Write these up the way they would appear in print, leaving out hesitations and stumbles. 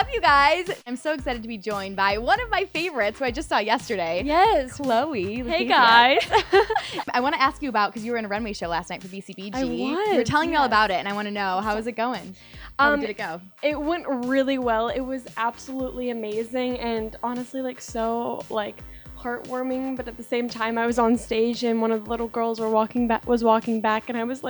up, you guys? I'm so excited to be joined by one of my favorites who I just saw yesterday. Yes. Chloe Lukasiak. Hey, guys. I want to ask you about, because you were in a runway show last night for BCBG. I was, You were telling me all about it, and I want to know, how is it going? How did it go? It went really well. It was absolutely amazing, and honestly, so heartwarming, but at the same time I was on stage and one of the little girls was walking back, and I was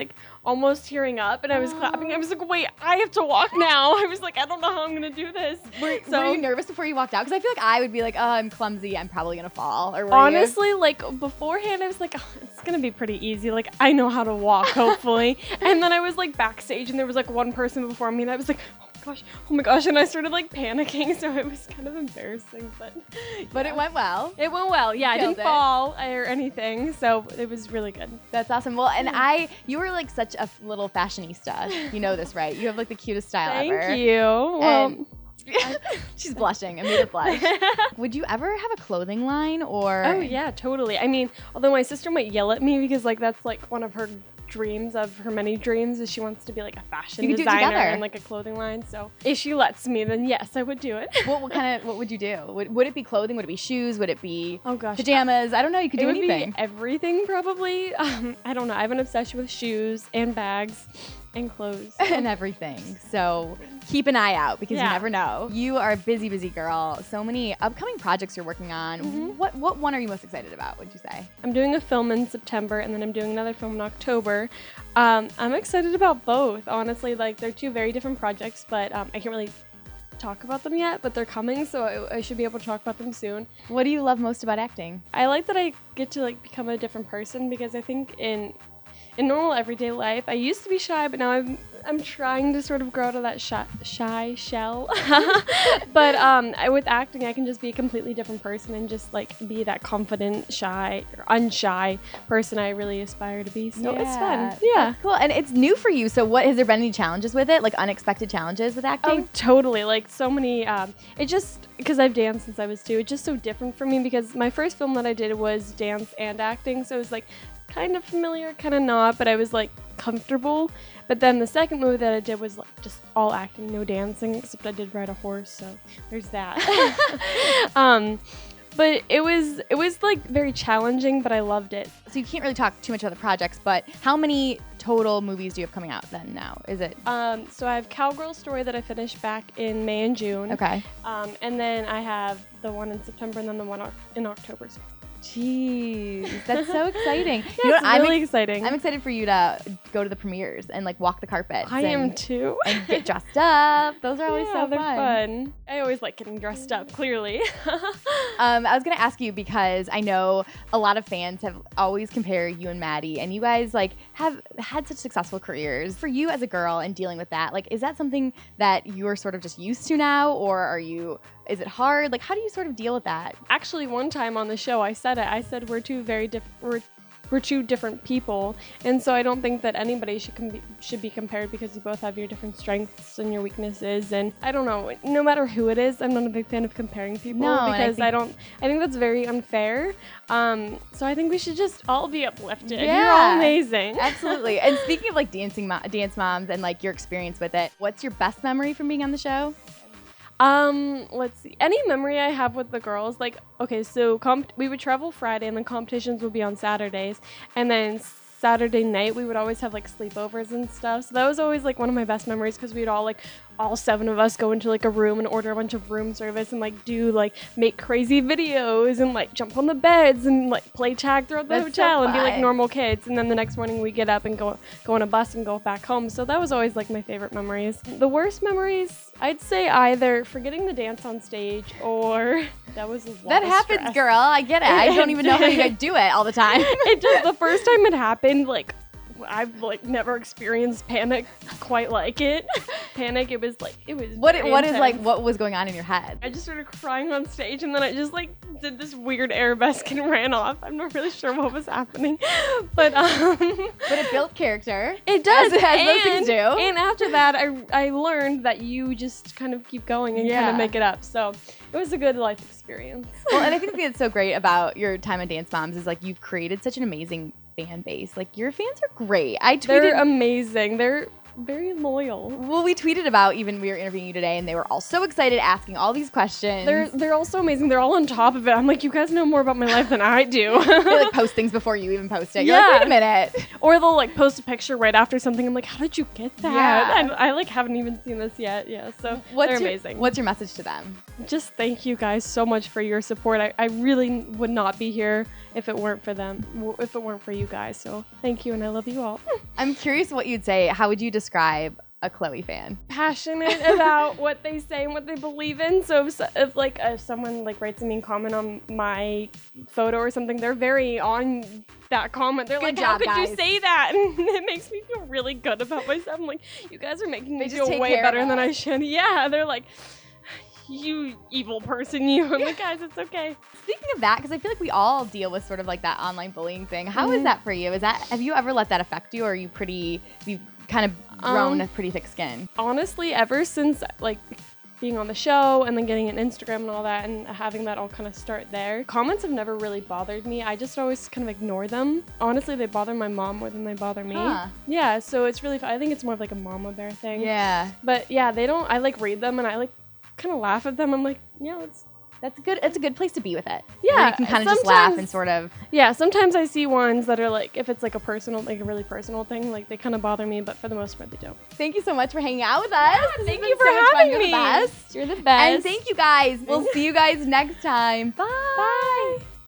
almost tearing up, and I was clapping. I was like, wait, I have to walk now. I was like, I don't know how I'm gonna do this. Were you nervous before you walked out? Because I feel like I would be like, oh, I'm clumsy, I'm probably gonna fall. Or honestly, beforehand I was like, oh, it's gonna be pretty easy, I know how to walk, hopefully. And then I was backstage, and there was one person before me, and I was like, oh my gosh, and I started panicking, so it was kind of embarrassing, but it went well. It went well, yeah. I didn't fall or anything, so it was really good. That's awesome. Well, and you were such a little fashionista. You know this, right? You have the cutest style ever. Thank you. Well, she's blushing. I made her blush. Would you ever have a clothing line, or? Oh yeah, totally. I mean, although my sister might yell at me because that's one of her dreams of her many dreams is she wants to be a fashion designer and a clothing line. So if she lets me, then yes, I would do it. What would you do? Would it be clothing? Would it be shoes? Would it be pajamas? I don't know. You could do anything. It would be everything probably. I don't know. I have an obsession with shoes and bags and clothes and everything. So keep an eye out, because you never know. You are a busy girl. So many upcoming projects you're working on. Mm-hmm. What one are you most excited about, would you say? I'm doing a film in September, and then I'm doing another film in October. I'm excited about both, honestly. They're two very different projects, but I can't really talk about them yet, but they're coming, so I should be able to talk about them soon. What do you love most about acting? I like that I get to become a different person, because I think in normal everyday life, I used to be shy, but now I'm trying to sort of grow out of that shy shell. But with acting, I can just be a completely different person and just be that confident, shy, or unshy person I really aspire to be. So it's fun. Yeah. That's cool. And it's new for you. So has there been any challenges with it? Unexpected challenges with acting? Oh, totally. So many, it just, because I've danced since I was 2, it's just so different for me, because my first film that I did was dance and acting. So it was kind of familiar, kind of not, but I was comfortable. But then the second movie that I did was just all acting, no dancing, except I did ride a horse, so there's that. But it was very challenging, but I loved it. So you can't really talk too much about the projects, but how many total movies do you have coming out then now? Is it? So I have Cowgirl Story that I finished back in May and June. Okay. And then I have the one in September and then the one in October. Jeez, that's so exciting. Yeah, it's really exciting. I'm excited for you to go to the premieres and walk the carpet. I am too. And get dressed up. Those are always so they're fun. I always like getting dressed up, clearly. I was going to ask you, because I know a lot of fans have always compared you and Maddie, and you guys have had such successful careers. For you as a girl and dealing with that, is that something that you're sort of just used to now, or is it hard? How do you sort of deal with that? Actually, one time on the show, I said we're two we're two different people, and so I don't think that anybody should be compared, because you both have your different strengths and your weaknesses. And I don't know, no matter who it is, I'm not a big fan of comparing people, because I think that's very unfair. So I think we should just all be uplifted. Yeah. You're all amazing. Absolutely. And speaking of dance moms and your experience with it, what's your best memory from being on the show? Let's see. Any memory I have with the girls, okay, so we would travel Friday, and then competitions would be on Saturdays, and then Saturday night we would always have sleepovers and stuff. So that was always one of my best memories, because we'd all 7 of us go into a room and order a bunch of room service and do make crazy videos and jump on the beds and play tag throughout the hotel and be normal kids. And then the next morning we get up and go on a bus and go back home. So that was always my favorite memories. The worst memories, I'd say either forgetting the dance on stage, or that was a lot That of happens, stress. girl. I get it. I don't even know how you guys do it all the time. The first time it happened, I've never experienced panic quite like it. Panic, it was what was going on in your head? I just started crying on stage, and then I just did this weird arabesque and ran off. I'm not really sure what was happening, but it built character. It does, as those things do. And after that, I learned that you just kind of keep going and kind of make it up. So it was a good life experience. Well, and I think the thing that's so great about your time at Dance Moms is you've created such an amazing fan base. Your fans are great. They're amazing. They're very loyal. Well, we tweeted about we were interviewing you today, and they were all so excited, asking all these questions. They're all so amazing. They're all on top of it. I'm like, you guys know more about my life than I do. They like post things before you even post it. You're like, wait a minute. Or they'll like post a picture right after something. I'm like, how did you get that? Yeah. I like haven't even seen this yet. Yeah, so they're amazing. What's your message to them? Just thank you guys so much for your support. I really would not be here if it weren't for them, if it weren't for you guys. So thank you, and I love you all. I'm curious what you'd say. How would you describe a Chloe fan? Passionate about what they say and what they believe in. So if someone like writes a mean comment on my photo or something, they're very on that comment. They're like, how could you say that? And it makes me feel really good about myself. I'm like, you guys are making me feel way better than I should. Yeah, they're like, you evil person, you. I'm like, guys, it's okay. Speaking of that, because I feel like we all deal with sort of like that online bullying thing. How is that for you? Have you ever let that affect you, or are you you've kind of grown a pretty thick skin? Honestly, ever since like being on the show and then getting an Instagram and all that and having that all kind of start there, comments have never really bothered me. I just always kind of ignore them. Honestly, they bother my mom more than they bother me. Huh. Yeah, so it's really, I think it's more of like a mama bear thing. Yeah. But yeah, I like read them and I like kind of laugh at them. I'm like, yeah, that's good. It's a good place to be with it. Yeah, where you can kind of just laugh and sort of. Yeah, sometimes I see ones that are like, if it's like a really personal thing, like they kind of bother me, but for the most part, they don't. Thank you so much for hanging out with us. Yeah, thank you for having me. You're the best. You're the best. And thank you guys. We'll see you guys next time. Bye. Bye.